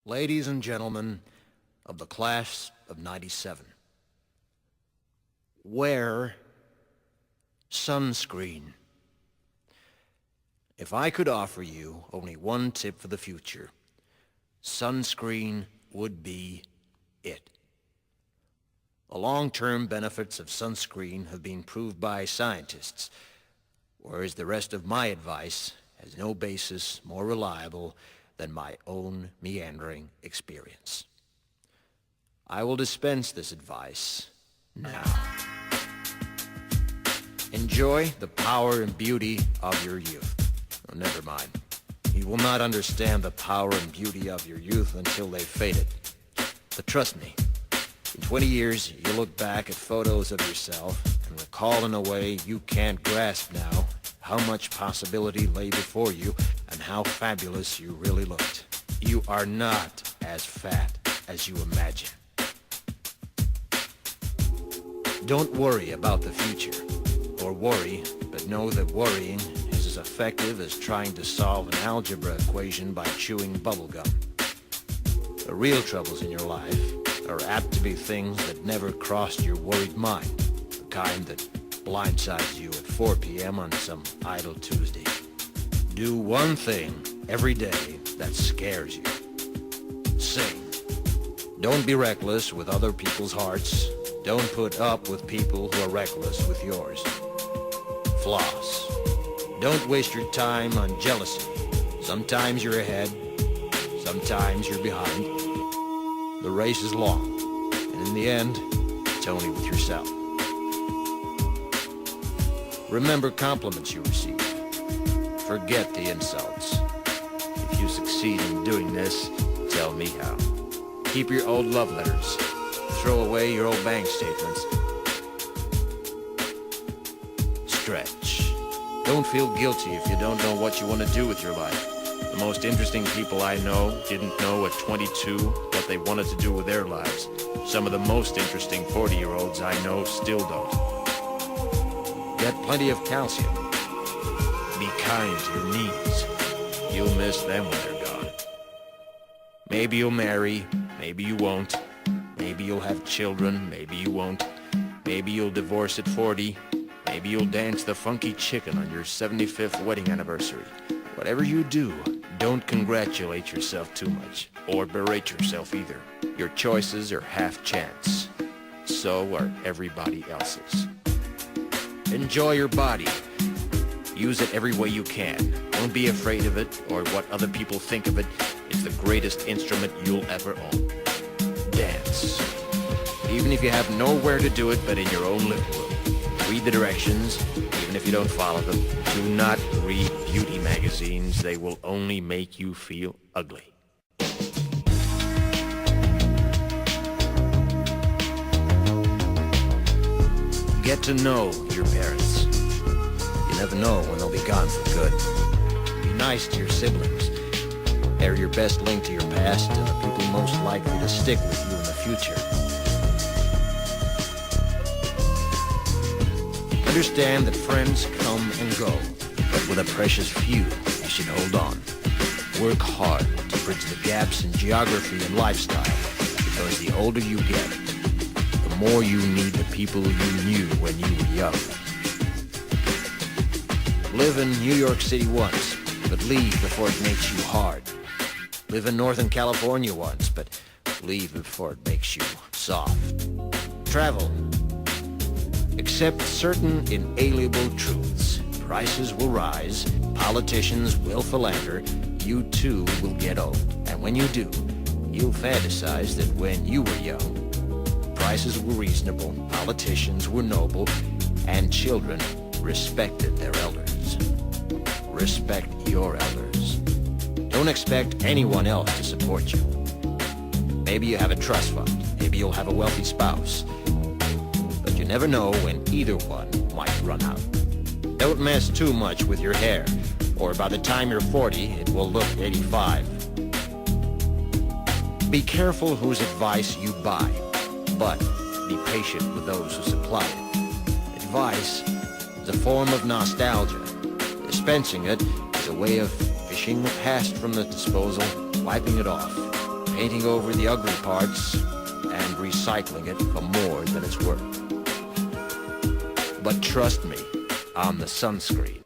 Ladies and gentlemen of the class of '97, wear sunscreen. If I could offer you only one tip for the future, sunscreen would be it. The long-term benefits of sunscreen have been proved by scientists, whereas the rest of my advice has no basis more reliable than my own meandering experience. I will dispense this advice now. Enjoy the power and beauty of your youth. Oh, never mind. You will not understand the power and beauty of your youth until they've faded. But trust me, in 20 years, you'll look back at photos of yourself and recall in a way you can't grasp now how much possibility lay before you and how fabulous you really looked. You are not as fat as you imagine. Don't worry about the future, or worry, but know that worrying is as effective as trying to solve an algebra equation by chewing bubblegum. The real troubles in your life are apt to be things that never crossed your worried mind, the kind that blindsides you at 4 p.m. on some idle Tuesday. Do one thing every day that scares you. Sing. Don't be reckless with other people's hearts. Don't put up with people who are reckless with yours. Floss. Don't waste your time on jealousy. Sometimes you're ahead, sometimes you're behind. The race is long, and in the end, it's only with yourself. Remember compliments you receive. Forget the insults. If you succeed in doing this, tell me how. Keep your old love letters. Throw away your old bank statements. Stretch. Don't feel guilty if you don't know what you want to do with your life. The most interesting people I know didn't know at 22 what they wanted to do with their lives. Some of the most interesting 40-year-olds I know still don't. Get plenty of calcium. Be kind to your knees. You'll miss them when they're gone. Maybe you'll marry, maybe you won't. Maybe you'll have children, maybe you won't. Maybe you'll divorce at 40. Maybe you'll dance the funky chicken on your 75th wedding anniversary. Whatever you do, don't congratulate yourself too much, or berate yourself either. Your choices are half chance. So are everybody else's. Enjoy your body. Use it every way you can. Don't be afraid of it or what other people think of it. It's the greatest instrument you'll ever own. Dance. Even if you have nowhere to do it but in your own living room. Read the directions, even if you don't follow them. Do not read beauty magazines. They will only make you feel ugly. Get to know your parents. You never know when they'll be gone for good. Be nice to your siblings. They're your best link to your past and the people most likely to stick with you in the future. Understand that friends come and go, but with a precious few, you should hold on. Work hard to bridge the gaps in geography and lifestyle, because the older you get, the more you need the people you knew when you were young. Live in New York City once, but leave before it makes you hard. Live in Northern California once, but leave before it makes you soft. Travel. Accept certain inalienable truths. Prices will rise, politicians will philander, you too will get old. And when you do, you'll fantasize that when you were young, prices were reasonable, politicians were noble, and children respected their elders. Respect your elders. Don't expect anyone else to support you. Maybe you have a trust fund, maybe you'll have a wealthy spouse. But you never know when either one might run out. Don't mess too much with your hair, or by the time you're 40, it will look 85. Be careful whose advice you buy, but be patient with those who supply it. Advice is a form of nostalgia. Dispensing it is a way of fishing the past from the disposal, wiping it off. painting over the ugly parts and recycling it for more than it's worth. But trust me on the sunscreen.